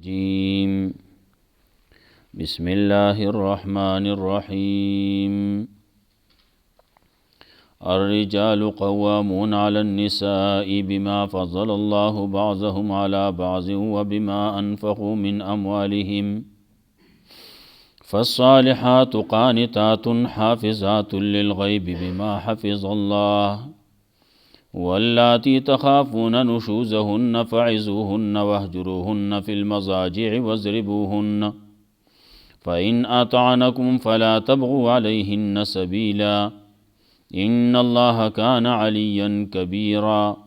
الرجيم بسم الله الرحمن الرحيم الرجال قوامون على النساء بما فضل الله بعضهم على بعض وبما أنفقوا من أموالهم فالصالحات قانتات حافظات للغيب بما حفظ الله واللاتي تخافون نشوزهن فعظوهن واهجروهن في المضاجع واضربوهن فإن أطعنكم فلا تبغوا عليهن سبيلا إن الله كان عليا كبيرا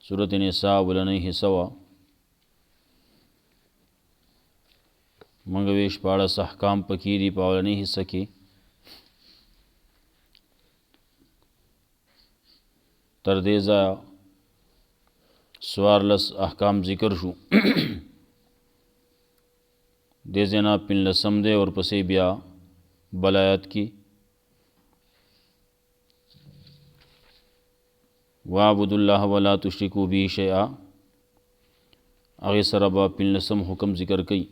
سورة النساء ولنی حصہ وا منگویش پاڑس احکام پکیری پاولنی حصہ کی تردیزا سوارلس احکام ذکر شو دیزینا پن لسم دے اور پسی بیا بلایت کی وَاعْبُدُوا اللَّهَ وَلَا تُشْرِكُوا بِهِ شَيْئًا اغی سربا پن لسم حکم ذکر کئی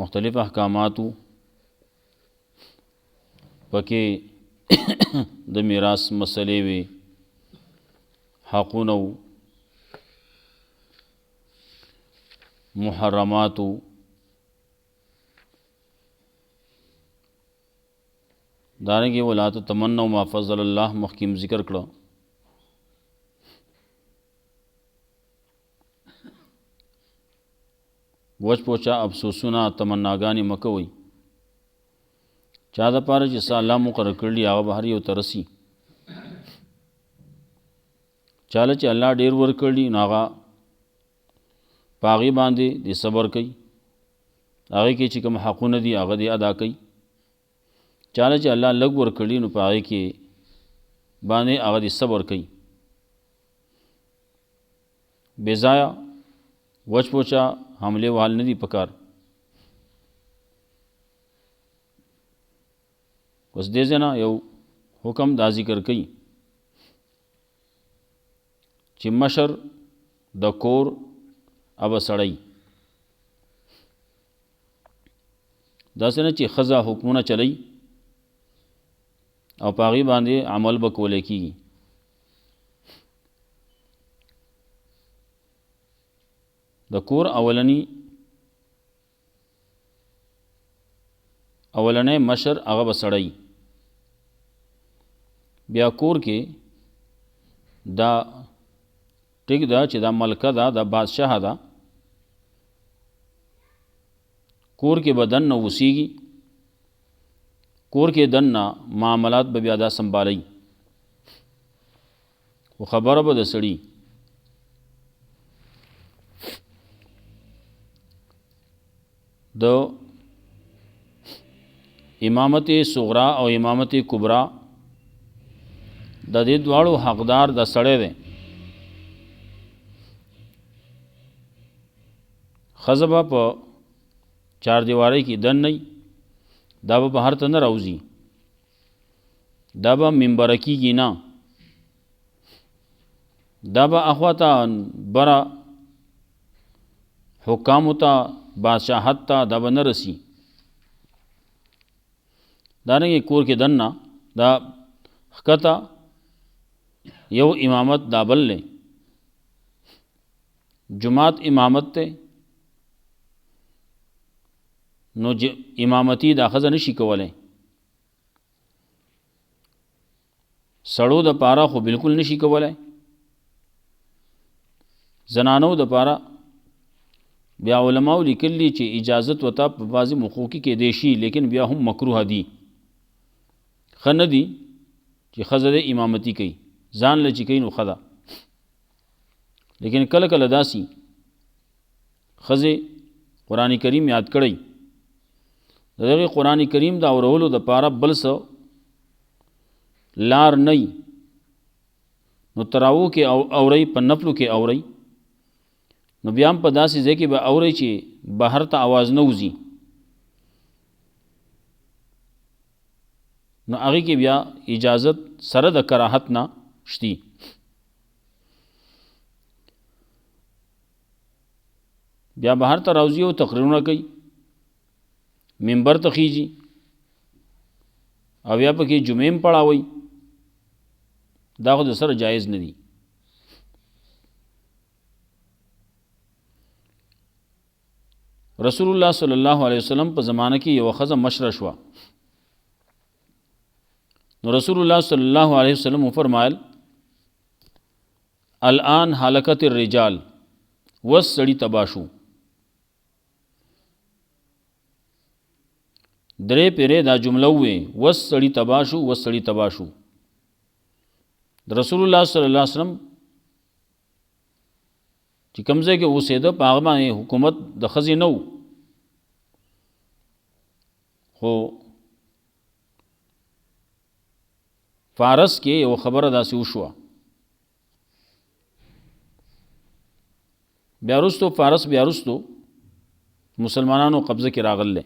مختلف احکاماتو پکې د میراث مسلې وي حقونه محرماتو دارنګه ولا تمنوا ما فضل الله مخکیم ذکر کړه وچ پوچا افسوسونه تمناګانی مکوي چا د پاره چې الله مقرر کړلی هغه به هر یو ترسي چاله چې الله ډیر ور کړلی ناغه پاغي باندې د صبر کوي هغه کې چې کوم حقونه دي هغه دې ادا کوي چاله چې الله لږ ور کړلی نو پاغي کې باندې هغه دې صبر کوي بزایا وچ پوچا حمله وال ندی پکار وس دې زنا یو حکم دا ذکر کئی چې مشر د کور اب سړی دا څنګه چې خزا حکمونه چلی او پاغي باندې عمل بکول کیږي د کور اولنې مشر هغه بسړی بیا کور کې دا ټیک دا چې دا ملکه دا د بادشاہ دا کور کې بدن نو وسیږي کور کې دن نه معاملات به بیا دا سنبالي خو خبره به د سړی د امامت صغرا او امامت کبرا د دې دواړو حقدار د سړی دی خزبه په چار دیواری کې دن نه دا به بهر ته نه راوځي دا به منبر کېږي نه دا به اخواته برا حکامو ته بادشاہت ته دا به نه رسي دارنګه کور کې دن نه دا ښکته یو امامت دا بل لے جماعت امامت تے نو امامتی دا خزه نشي کولای سړو د پاره خو بالکل نشي کولای زنانو د پاره بیا علماء لیکلی چې اجازت وتا په بعضی مخوکی کې دیشي لیکن بیا هم مکروه دي خنه دي چې خزه د امامتی کوي ځان لچ کوي نو خدا لیکن کله کله داسي خزه قران کریم یاد کړی دغه قران کریم دا اورولو د پاره بل څه لار نه نو تراو کې اوري په نفلو کې اوري نو بیا هم په داسې ځای کې به اورئ چې بهر ته आवाज نه وځي، نو هغې کې بیا اجازت سره د کراهت نه شتي. بیا بهر ته راوځي او تقریرونه کوي، منبر ته خیږي او یا پکې جمعې هم پړاوئ، دا خو د سره جایز نه دي. رسول الله صلی الله علیه وسلم په زمانه کې یو ښځه مشره شوه، نو رسول الله صلی الله علیه وسلم فرمایل الان حلقت الرجال وس سړی تباشو. درې پیرې دا جمله وې وس سړی تباشو وس سړی تباشو. رسول الله صلی الله علیه وسلم چې کوم ځای کې اوسېده په هغه باندې حکومت د ښځې نه و، خو فارس کې یو خبره داسې وشوه. بیا وروستو فارس بیا وروستو مسلمانانو قبضه کې راغلی.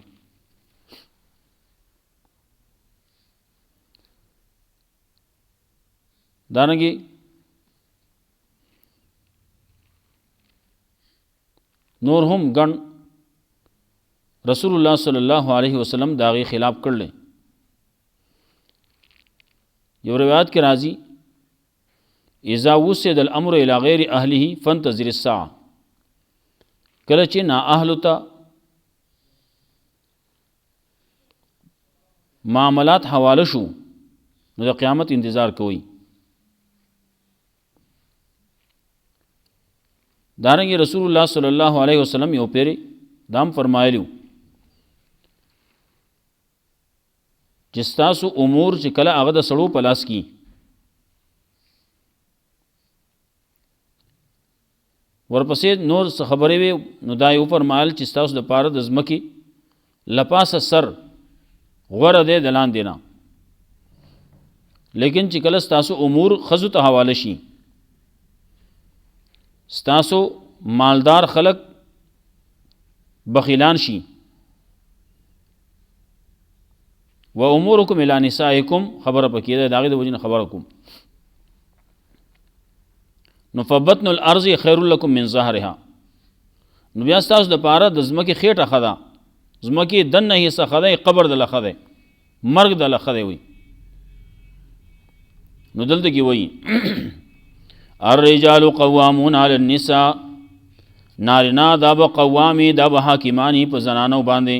دارنګې نور هم ګڼ رسول الله صلی الله علیه وسلم د هغې خلاف کړلی. یو روایت کې راځي اذا وسد الامر الى غیر اهله فانتظر الساعه، کله چې نا اهلو ته معاملات حواله شو نو د قیامت انتظار کوي. دارنګه رسول الله صلی الله علیه وسلم یو پیری دام فرمایلیو چې ستاسو امور چې کله هغه د سړو په لاس کې ورپسې نور څه خبرې وي نو دا یو فرمایل چې ستاسو د پاره د ځمکې لپاسه سر غوره دی د لاندې نه، لیکن چې کله ستاسو امور ښځو ته حواله شي، ستاسو مالدار خلق بخیلان شي، و امورکم الی نسائکم خبره پکې ده، د هغې د وجې نه خبره کوم، نو فبطن الارض خیر لکم من ظهرها، نو بیا ستاسو د پاره د ځمکې خېټه ښه ده، ځمکې دننه حصه ښه دی، قبر دله ښه دی، مرګ دله ښه دی وي. نو دلته کې وایي الرجال قوامون علی النساء، نارینه دا به قوامي دا به حاکمانی په زنانو باندې،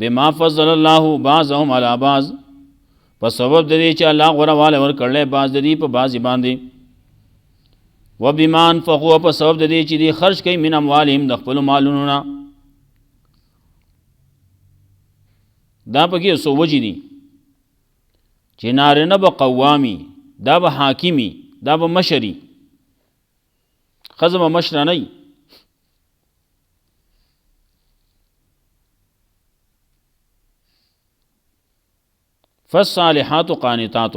بما فضل الله بعضهم علی بعض، په سبب د دې چې الله غوره والی ورکړلی بعض د دې په بعضې باندې، و بما انفقوا، په سبب د دې چې دوی خرج کوي من اموالهم د خپلو مالونو نه. دا پکې څو وجې دي چې نارینه به قوامي، دا به حاکمي، دا به مشري، ښځه به مشره نه وي. فالصالحات قانتات،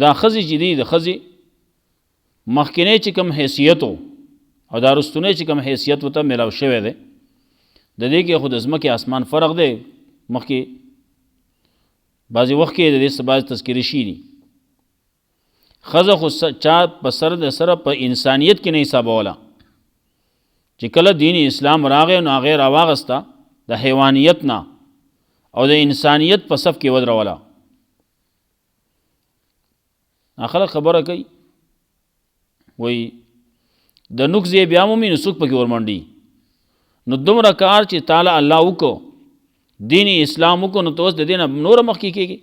دا ښځې چې دي د ښځې مخکینی چې کوم حیثیت او دا رستنی چې کوم حیثیت ورته میلاو شوی دی، د دې کې خو د ځمکې اسمان فرق دی. مخکې بعضې وخت کې د دې څه بعضې تذکرې شي دي. ښځه خو چا په سر د سره په انسانیت کې نه حسابوله، چې کله دین اسلام راغی نو هغې راواغسته د حیوانیت نه او د انسانیت په صف کې ودروله. خلک خبره کوي وایي د نوک ځای بیا مومي نو څوک پکې ورمنډي، نو دومره کار چې تعالی الله وکړو، دین اسلام وکړو، نو ته اوس د دې نه نوره مخکې کېږي.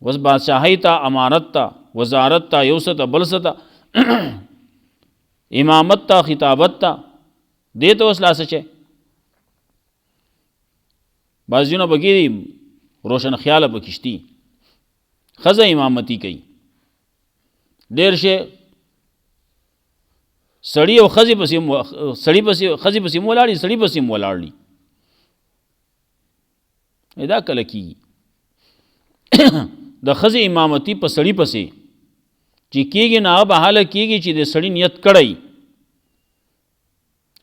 اوس بادشاهۍ ته، امارت ته، وزارت ته، یو څه ته بل څه ته، امامت ته، خطابت ته، دې ته اوس لاس اچوي. بعض ځایونه پکې دي روشن خیاله پکې شتي، ښځه امامتي کوي، ډېر شی سړی او ښځې پسې ښځې پسې ولاړي، سړي پسې ولاړي. دا کله کېږي د ښځې امامتي په سړي پسې چې کېږي، نه هغه به حاله کېږي چې د سړي نیت کړی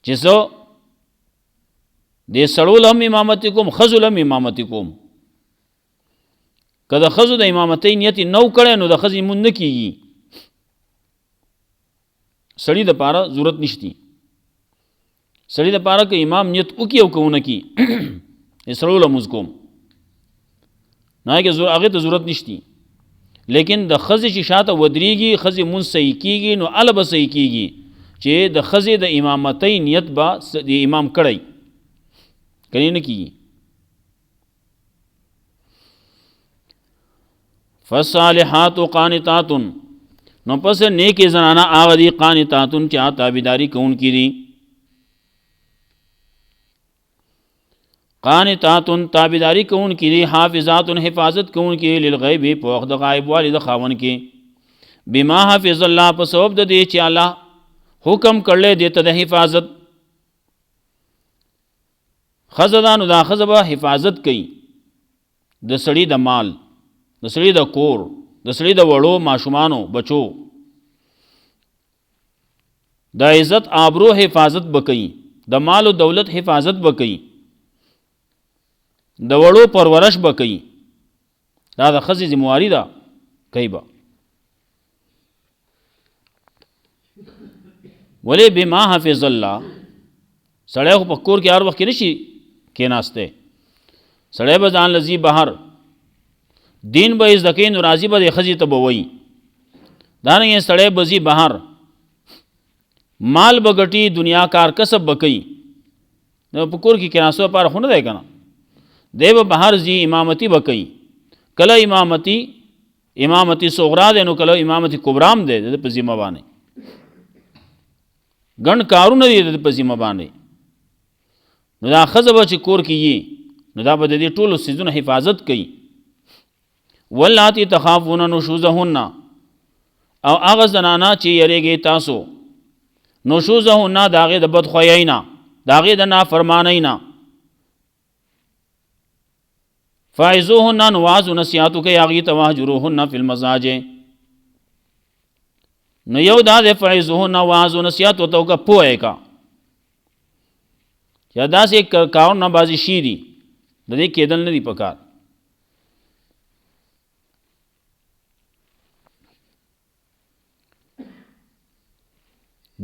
چې زه د سړو له هم امامتي کوم ښځو له هم امامتي کوم. که د ښځو د امامتۍ نیت یې نو کړی نو د ښځې لمونځ نه کېږي. سړي دپاره ضرورت نشتی. سړي دپاره که امام نیت وکړي او که ونه کړي سړو له لمونځ کوم نو هغې ته ضرورت نشتی. لیکن د ښځې چې شاته ودرېږي ښځې لمونځ صحیح کېږي نو هله به صحیح کېږي چې د ښځې د امامتۍ نیت به د امام کړی کنې نه کېږي. فالصالحات قانتات نو پس نیکې زنانه هغه دي قانتاتن چې هغه تابعداري کوونکي دي. قانتاتن تابعداري کوونکي دي. حافظاتن حفاظت کوونکي دي للغیب په وخت د غایب والي د خاوند کې. بما حفظ الله په سبب د دې چې الله حکم کړلی دی ته د حفاظت. ښځه ده نو دا ښځه به حفاظت کوي د سړي د مال، د سړي د کور، د سړي د وړو ماشومانو بچو د عزت آبرو حفاظت به کوي، د مال و دولت حفاظت به کوي، د وړو پرورش به کوي. دا د ښځې ذمواري ده کوي به. ولې بما حفظ الله سړی خو په کور کې هر وخت کې نشي کېناستی. سړی به ځان لځي بهر دین به یې زده کوي نو راځي به د ښځې ته به وایي. دارنګې سړی به ځي بهر مال به ګټي دنیا کار کسب به کوي. نو په کور کې کېناستو لپاره خو نه دی که نه. دی به بهر ځي امامتي به کوي. کله امامتي صغرا دی نو کله امامتي کبرام دی د په ذمه باندې. ګڼ کارونه دي د په ذمه باندې. نو دا ښځه به چې کور کې یي نو دا به د دې ټولو څیزونو حفاظت کوي. واللاتی تخافون نشوزهن او هغه زنانه چې یریږئ تاسو نشوزهن د هغې د بدخویۍ نه، د هغې د نافرمانۍ نه. فاعظوهن نو واعظ و نصیحت وکئ هغې ته واهجروهن فی المضاجع. نو یو دا دی فاعظوهن واعظ و نصیحت ورته وکړه پوه یې کا یا داسې کارونه بعضې شي دي د دې کېدل نه دي په کار.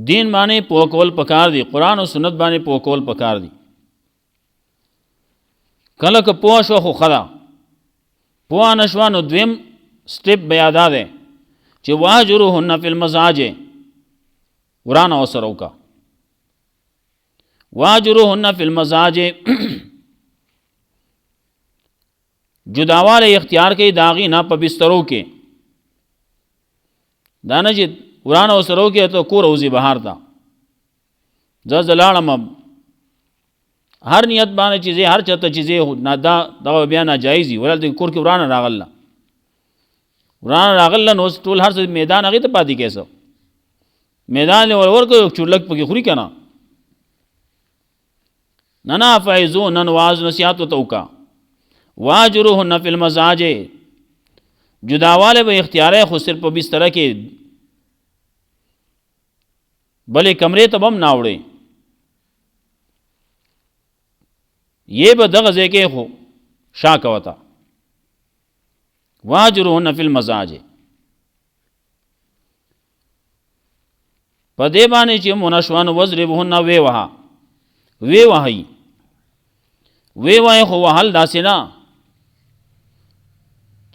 دین باندې پوه کول پکار دي، قرآن او سنت باندې پوه کول پکار دي. کله که پوه شوه خو ښه ده، پوه نه شوه نو دویم سټیپ بیا دا دی چې واهجروهن فی المضاجع ورانه ورسره وکړه. واهجروهن فی المضاجع جداواله اختیار کوي د هغې نه په بسترو کې. دا نه چې ورانه ورسره وکړې ته کور وځي بهر ته زه لاړم هر نیت باندې چې هر چاته چې دغه بیا ناجایز وي. ولې کور کې ورانه راغله نو ټول هر څه میدان هغې ته پاتې کېږي. میدان یې ورکړو چورلک پکې خوري که نه. نه فاعظوهن نن واعظ نصیحت ورته وکړه. واهجروهن فی المضاجع جداواله به اختیاری خو صرف په بستره کې بلې کمرې ته به هم نه وړئ. یې به دغه ځای کې خو شا کوه ته. واهجروهن فی المضاجع په دې باندې چې مونه شوه نو واضربوهن وهئ خو وهل داسې نه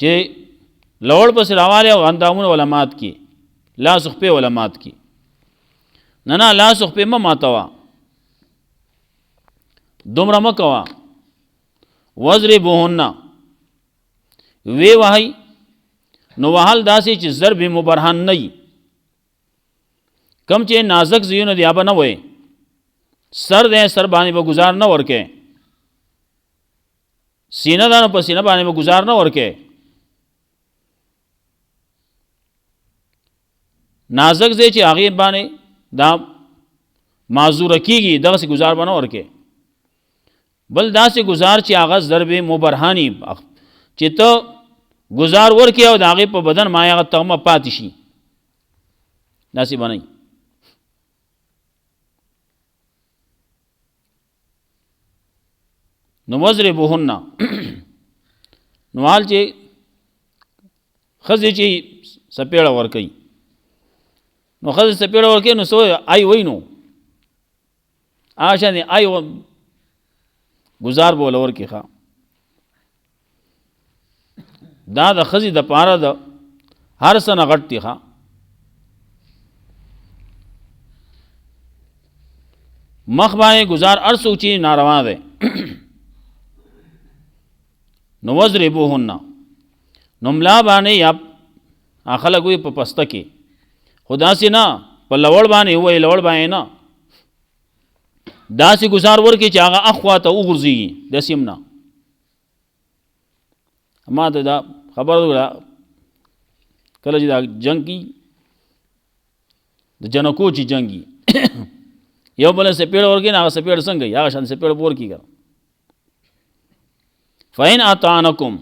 چې لوړ پسې راوالی او اندامونه وله مات کړي، لاس خپې وله مات کړي. نه لاس خپې مه ماتوه، دومره مه کوه. واضربوهن وهئ نو وهل داسې چې ضرب مبرهن نه وي. کم چې نازک ځایونه دي هغه به نه وایي. سر دی سر باندې به ګزار نه ورکې، سینه ده نو په سینه باندې به ګزار نه ورکې. نازک ځای چې هغې باندې دا معذوره کېږي دغسې ګزار به نه ورکې. بل داسې ګزار چې هغه ضرب مبرهاني چې ته ګزار ورکې او د هغې په بدن باندې هغه تغمه پاتې شي، داسې به نه وي. نو وضربوهن نو حال چې ښځې چې سپېړه ورکوي نو ښځې سپېړه ورکوي نو سو آی وایي نو هغه شان آی ګزار به وله ورکړي ښه دا د ښځې دپاره د هر څه نه غټ دي ښه مخ باندې ګزار هر څوک چې ناروا دی نو وضربوهن نو ملا باندې یا خلک وایي په پسته کې خو داسې نه په لوړ باندې ووایي لوړ باندې نه داسې ګزار ورکړي چې هغه اخوا ته وغورځېږي داسې هم نه ما ته دا خبره وکړه کله چې دا جنګ کی د جنکو چې جنګ کی یو بل سپېړه ورکړي نه هغه سپېړه څنګه وي هغه شان سپېړه به ورکړي که فإن اطعنکم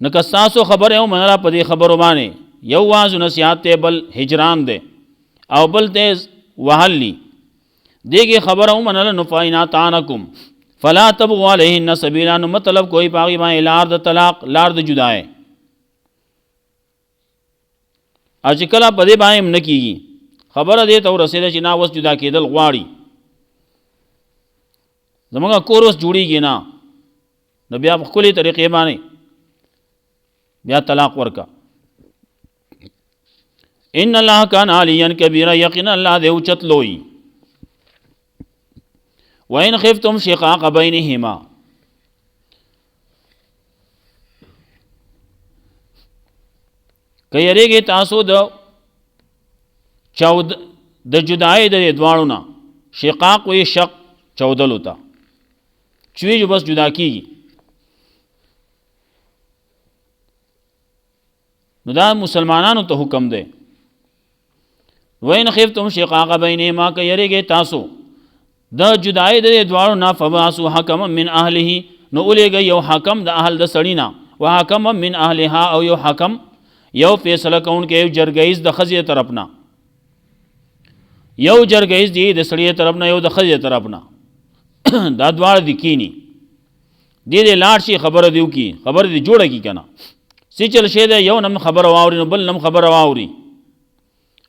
نو که ستاسو خبره یې ومنله په دې خبرو باندې یو واز نصیحت دی بل هجران دی او بل دی وهل دې کې خبره ومنله نو فإن اطعنکم فلا تبغوا علیهن سبیلا نو مطلب کوئی په هغې باندې لار د طلاق لار د جدای او چې کله په دې باندې هم نه کېږي خبره دې ته ورسېده چې نه اوس جدا کېدل غواړي زمونږ کور اوس جوړېږي نه نو بیا په ښکلې طریقې باندې بیا طلاق ورکا ان الله کان علیا کبیرا یقینا الله دې اوچت لوی وإن خفتم شقاق بینهما که یریږئ تاسو د جدای د دواړو نه شقاق وی شق چودلو ته چوي جو بس جدا کیږي نو دا مسلمانانو ته حکم دی وإن خفتم شقاق بینهما که یریږئ تاسو د جدای د دواړو نه فبعثوا حکما من اهله نو اولېږئ یو حکم د اهل د سړي نه وحکما من اهلها او یو حکم یو فیصله کوونکی یو جرګیز د ښځې طرف نه یو جرګیز دی د سړي طرف نه یو د ښځې طرف نه دا دواړه دي کینی دې دې لاړ شي خبره دې وکړي خبره دې جوړه کړي که نه څه چل شی دی یو نم خبره واوري نو بل نم خبره واوري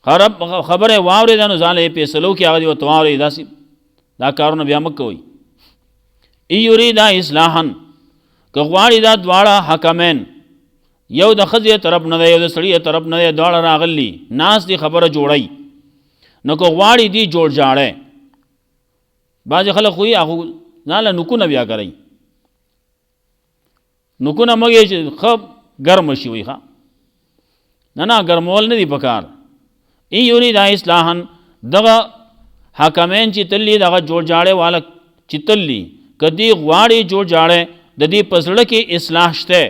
خبره یې واورېده نو ځان یې فیصله وکړي هغه دې ورته واورئ داسې دا کارونه بیا مه کوئ ای یریدا اصلاحا که غواړي دا دواړه حکمین یو د ښځې طرف نه دی یو د سړي طرف نه دی دواړه راغلي ناست دي خبره جوړی نو که غواړي دي جوړ جاړی بعضې خلک خو یې هغه ځان له نوکونه بیا کوئ نوکونه مګې چې ښه ګرمه شي وي ښه نه ګرمول نه دي پکار ای یریدا اصلاحا دغه حکمین چې تللی دغه جوړ جاړی والا چې تللی که دې غواړي جوړ جاړی د دې په زړه کې اصلاح شته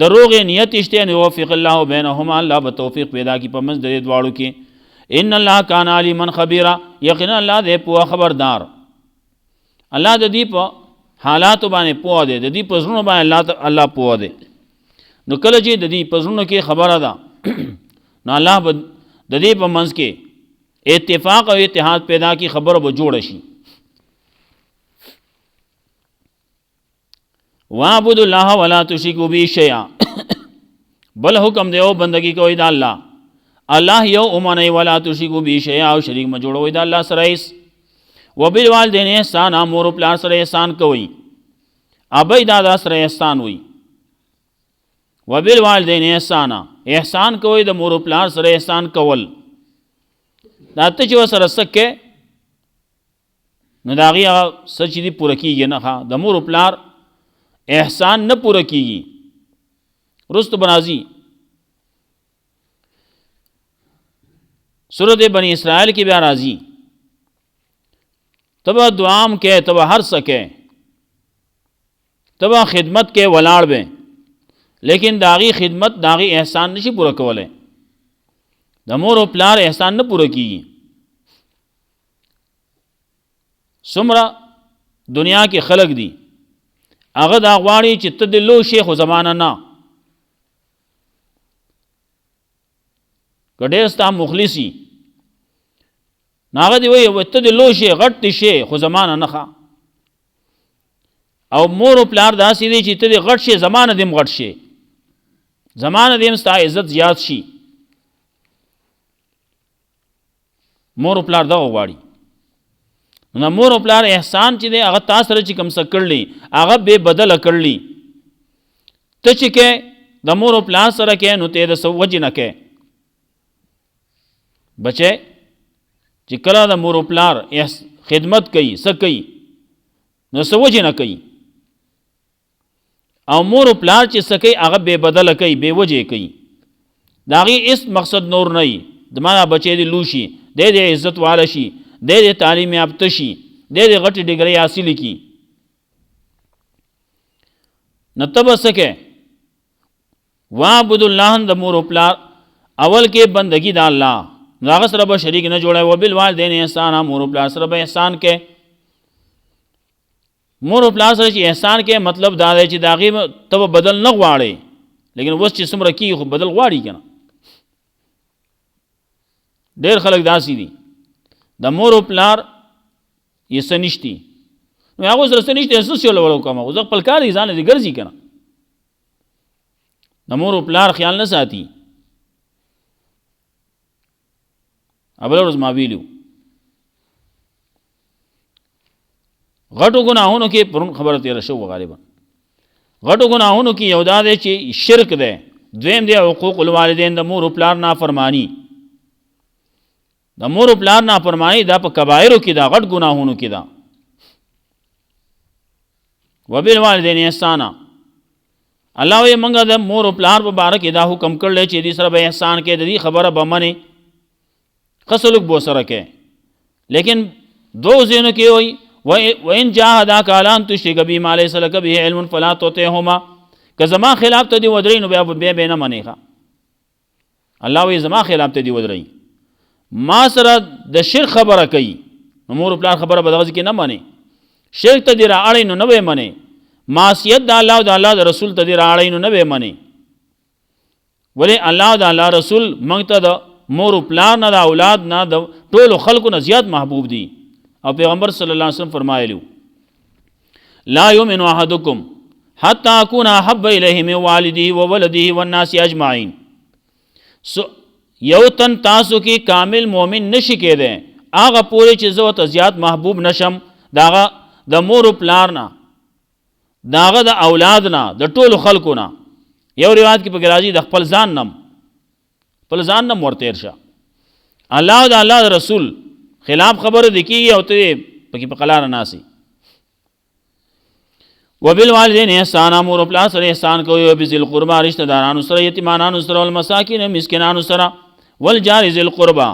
د روغې نیت شته نو یوفق الله بینهما الله به توفیق پیدا کړي په منځ د دې دواړو کې ان الله کان علیما خبیرا یقینا الله دې پوه خبردار الله د دې په حالاتو باندې پوه دی د دې په زړونو باندې الله پوه دی نو کله چې د دې په زړونو کې خبره ده نو الله به د دې په منځ کې اتفاق او اتحاد پیدا کی خبر به جوړ شي وعبد الله ولا تشركوا به شيئا بل حکم دیو بندگی کوي دا الله یو اومنه ولا تشركوا به شيئا او شریک ما جوړوي دا الله سره ایس وبالوالدین احسان امور پلار سره احسان کوي ابي دادا سره احسان وي وبالوالدین احسان کوي د مور پلار سره احسان کول دا ته چې وسره سکه نو دا هغې هغه څه چې دي پوره کېږي نه ښه د مور پلار احسان نه پوره کېږي وروسته به راځي سورت بنی اسرائیل کې بیا راځي ته به دعام کې ته به هر څه کې ته به خدمت کې ولاړ به لیکن د هغې خدمت د هغې احسان نشي پوره کولی د مور او پلار احسان نه پوره کیږي څومره دنیا کې خلق دي هغه دا غواړي چې ته د لو شیخ زمانه نه که ډېر ستا مخلصي نو هغه دې وایي ته د لو شی غټ شی خو زمانه نه ښه او مور او پلار داسې دی چې ته دې غټ شي زمانه دې غټ شي زمانه دې ستا عزت زیات شي مور او پلار دغه غواړي نو مور او پلار احسان چې دی هغه تا سره چې کوم څه کړلی هغه بې بدله کړلی ته چې کې د مور او پلار سره کې نو ته د څه وجې نه کې بچی چې کله د مور او پلار خدمت کوي څه کوي نو څه وجې نه کوي او مور او پلار چې څه کوي هغه بې بدله کوي بې وجې کوي د هغې هېڅ مقصد نور نه وي زما بچی دې لوی شي دی دې عزت واله شي دی دې تعلیم یافته شي دی دې غټې ډګرۍ حاصلې کړي نو ته به څه کوې وعبد الله د مور او پلار اول کې بندګي د الله نو هغه سره به شریک نه جوړوي وبالوالدین احسانا مور او پلار سره به احسان کې مور او پلار سره چې احسان کې مطلب دا دی چې د هغې ته به بدل نه غواړې لیکن اوس چې څومره کېږي خو بدل غواړي که نه ډېر خلک داسې دي د مور او پلار یې څه نشتي نو هغو سره څه نشته څه سیوله وله وکړم خو زه خپل کار دی ځان دې ګرځي که نه د مور او پلار خیال نه ساتي بله ورځ ما ویلي غټو ګناهونو کې پرون خبره تېره شوه غالبا غټو ګناهونو کې یو دا دی چې شرک دی دویم دی حقوق الوالدین د مور او پلار نافرمانی د مور او پلار نافرمانی دا په کبایرو کې دا غټ ګناهونو کې دا وبالوالدین احسانا الله وی منګه د مور او پلار په باره کې دا حکم کړل چې دې سره به احسان کې د دې خبره به منې ښه سلوک به سره کې لیکن دو ځینو کې وایي وَإِنْ جَاهَدَاكَ عَلَىٰ أَن تُشْرِكَ بِي مَا لَيْسَ لَكَ بِهِ عِلْمٌ فَلَا تُطِعْهُمَا که زما خلاف ته دې ودرې نو بیا به نه منې ښه الله وایي زما خلاف ته دې ودرې ما سره د شرک خبره کوي نو مور او پلار خبره به دغسې کې نه منې شرک ته دې رااړئ نو نه به یې منې معصیت د الله او د الله د رسول ته دې رااړئ نو نه به یې منې ولې الله او د الله رسول موږ ته د مور او پلار نه د اولاد نه د ټولو خلکو نه زیات محبوب دي او پیغمبر صلی الله علیه وسلم فرمایلیو لا یؤمن احدکم حتی اکون احب الیه من والده و ولده والناس اجمعین یو تن تاسو کې کامل مومن نشي کېدی هغه پورې چې زه ورته زیات محبوب نشم د هغه د مور او پلار نه د هغه د اولاد نه د ټولو خلکو نه یو روایت کې پکې راځي د خپل ځان نم ورتېر شه الله او د الله رسول خلاف خبره د کېږي او ته پکې په قلاره ناسي وبالوالدین احسانا مور او پلار سره احسان کوئ وبذي القربى رشتہ دارانو سره یتیمانانو سره والمساکین مسکینانو سره والجار ذي القربى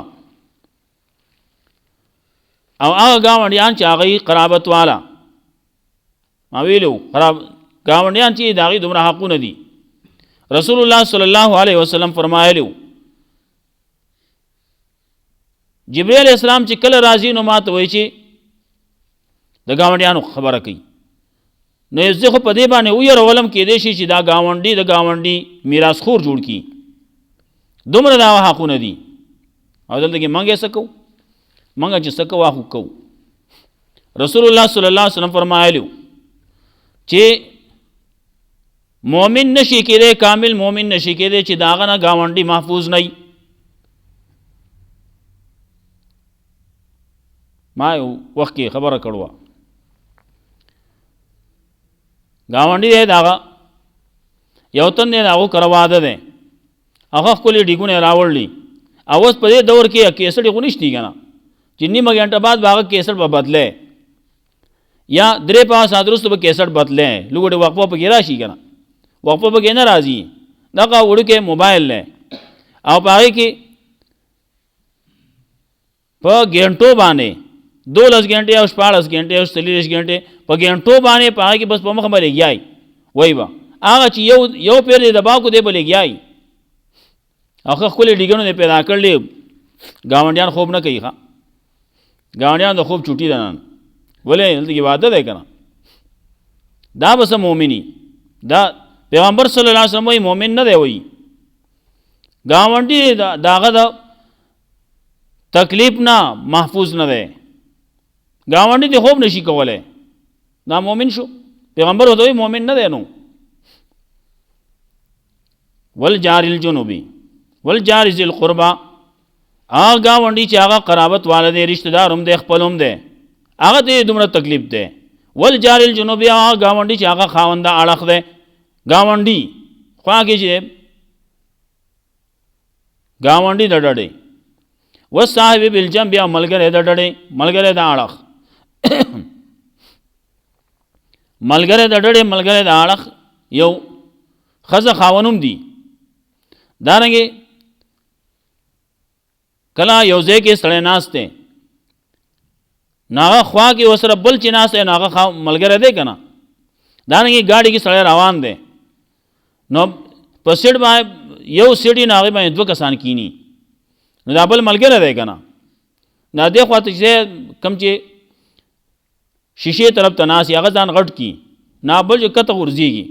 او هغه ګاونډیان چې هغه قرابت والا ما ویلو ګاونډیان چې د هغې دومره حقونه دي رسول الله صلی الله علیه وسلم فرمایلیو جبرئیل علیہ السلام چې کله راځي نو ما ته وایي چې د ګاونډیانو خبره کوي نو زه خو په دې باندې ویرولم کېدی شي چې دا ګاونډي د ګاونډي میراثخور جوړ کړي دومره دا حقونه دي او دلته کې موږ یې څه کوو موږ چې څه کوو هغه کوو رسول الله صلی الله علیه وسلم فرمایلیو چې مؤمن نشي کېدی کامل مؤمن نشي کېدی چې د هغه نه ګاونډي محفوظ نه وي ما یو وخت کې خبره کړوه ګاونډي دی د هغه یو تن دی د هغو کره واده دی هغه ښکلې ډیګونه یې راوړلي او اوس په دې دور کې کیسټ خو نشتي که نه چې نیمه ګنټه بعد به هغه کیسټ به بدلی یا 3-5 ساعت وروسته به کیسټ بدلی لږ وقفه پکې راشي که نه وقفه پکې نه راځي دغه وړوکی موبایل دی او په هغې کې په ګنټو باندې 12 घंटे او 14 घंटे او 40 घंटे په ګنټو باندې په هغې کې بس په مخه به لګیای وایي به هغه چې یو پیر دی دبا کو دی به لګیای هغه ښکلې ډیګنو دی پیدا کړلی ګاونډیان خوب نه کوي ښه ګاونډیان د خوب چوټي ده نن ولې دلته کې واده دی که نه دا به څه مؤمني دا پیغمبر صلی الله علیه وسلم وایي مؤمن نه دی وایي ګاونډي د هغه د تکلیف نه محفوظ نه دی ګاونډي دې خوب نشي کولی دا مؤمن شو پیغمبر ورته وایي مؤمن نه دی نو. والجار الجنوبی والجار ذی القربا، هغه ګاونډي چې هغه قرابت والا دی، رشتہ دار هم دی، خپل هم دی، هغه ته دومره تکلیف دی. والجار الجنوبی، هغه ګاونډي چې هغه خاونده اړخ دی، ګاونډي خوا کې چې ګاونډي د ډډې، والصاحب بالجنب، یا ملګری د ډډې، ملګری د اړخ ملګری د ډډې، ملګری د اړخ یو ښځه خاونوم دي. دارنګې کله یو ځای کې سړی ناست دی، نو هغه خوا کې ورسره بل چې ناست دی، نو هغه ملګری دی که نه. دارنګې ګاډي کې سړی روان دی، نو په سیټ باندې یو سیټ یې، نو هغې باندې دوه کسان کیني، نو دا بل ملګری دی که نه. نو دې خوا ته چې کوم چې شیشې طرف ته ناست هغه ځان غټ کي، نو بل چې کته غورځېږي،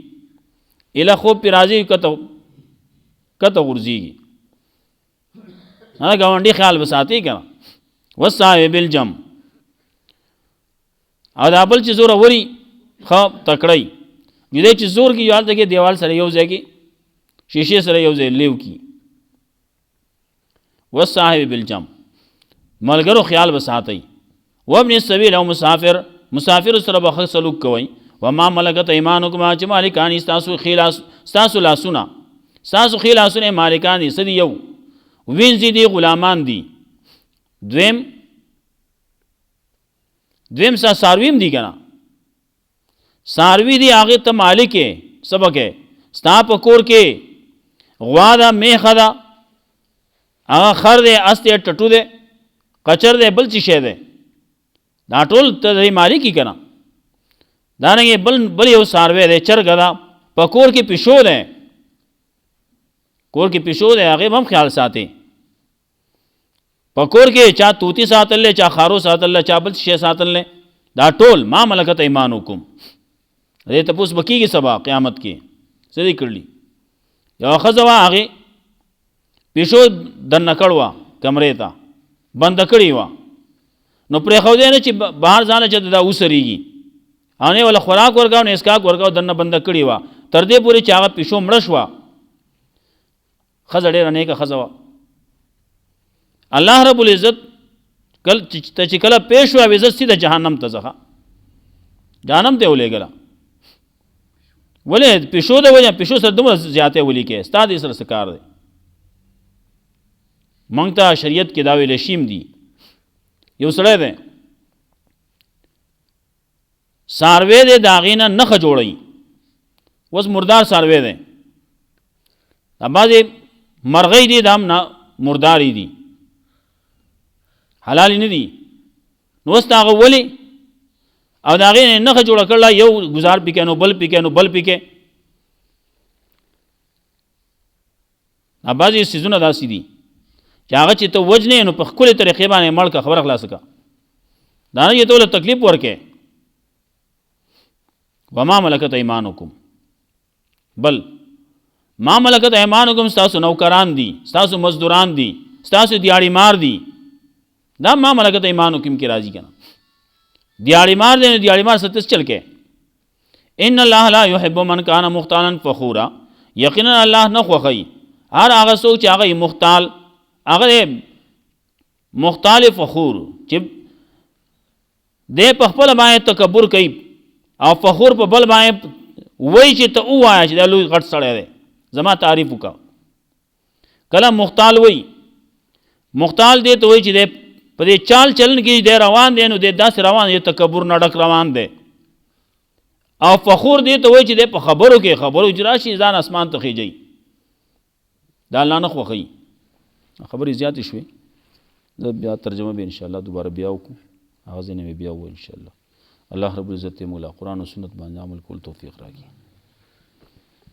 ایله خوب پې راځي، کته غورځېږي. هغه ګاونډي خیال به ساتي که نه. والصاحب بالجنب، او دا بل چې زوره وري ښه تکړی، جدی چې زور کې یو هلته کې دیوال سره یو ځای کې شیشې سره یو ځای لیو کی. والصاحب بالجنب، ملګرو خیال به ساتئ. وابن السبیل، او مسافر سره به ښه سلوک کوئ. وما ملکت ایمانکم، چې مالکان دي ستاسو لاسونه، ستاسو ښي لاسونه مالکان دي، څه دي؟ یو وینځي دي، غلامان دي. دویم سا څارویم دي که نه، څاروي دي، هغې ته مالک یې، څه به کوې؟ ستا په کور کې غوا ده، میښه ده، هغه خر دی، اس دی، ټټو دی، قچر دی، بل څه شی دی، دا ټول ته د مالک یې که نه. دارنګې بل یو څاروی دی، چرګه ده، په کور کې پیشو دی، کور کې پیشو دی، هغې به هم خیال ساتي. په کور کې چا طوطي ساتل دی، چا خارو ساتل دی، چا بل شی ساتل دی، دا ټول ما ملکت ایمانکم. دې تپوس به کېږي سبا قیامت کې څه دې کړلي. یوه ښځه وه، هغې پیشو دننه کړ وه کمرې ته، بنده کړې وه، نو پرېښودی نه چې بهر ځانله چې دا وسرېږي، او نه یې وله خوراک ورکاو، نه اسکاک ورکاو، دننه بنده کړې وه، تر دې پورې چې هغه پیشو مړه شوه. ښځه ډېره نیکه ښځه وه. الله رب العزت ته چې کله پیش شوه، عزت سیده جهنم ته ځه، جهنم ته یې ولېږله. ولې؟ پیشو د وجه، پیشو سره دومره زیاتې ولي کې، ستا دې سره څه کار دی؟ موږ ته شریعت کې دا ویلی شیم دي. یو سړی دی، څاروی دی، د هغې نه نښه جوړوي، اوس مردار څاروی دی، دا بعضې مرغۍ دي، دا هم مردارې دي، حلالې نه دي. نو اوس د هغه ولې او د هغې نه نښه جوړه کړله، یو ګزار پې کوي، نو بل پې کوي، نو بل پې کوي. بعضې څیزونه داسې دي چې هغه چې ته وجنې، نو په ښکلې طریقې باندې مړ کړه، خبره خلاصه کړه، دا نه چې ته له تکلیف ورکې. وما ملکت ایمانکم، بل ما ملکت ایمانکم ستاسو نوکران دي، ستاسو مزدوران دي، ستاسو دیاړي مار دي. دا ما ملکت ایمانکم کې راځي که نه، دیاړي مار دی، نو دیاړي مار ستس چل کې. ان الله لا يحب من كان مختالا فخورا، یقینا الله نه خوښوي هر هغه څوک چې هغه مختال، هغه مختال فخور، چې دی په خپله باندې تکبر کوي، او فخور په بل باندې وایي چې ته ووایه چې دا لوی غټ سړی دی، زما تعریف وکړه. کله مختال وایي، مختال دی ته وایي چې دی په دې چال چلن کې دی روان دی، نو دی داسې روان دی، تکبر نه ډک روان دی. او فخور دی ته وایي چې دی په خبرو کې چې راشي ځان اسمان ته خیجوي. دا الله نه خوښوي. خبرې زیاتې شوې، زه بیا ترجمه به انشاءالله دوباره بیا وکړو، هغه ځای نه مې بیا ووایو انشاءالله. الله رب العزت موږ له قرآن و سنت باندې عمل کول توفیق راکړي.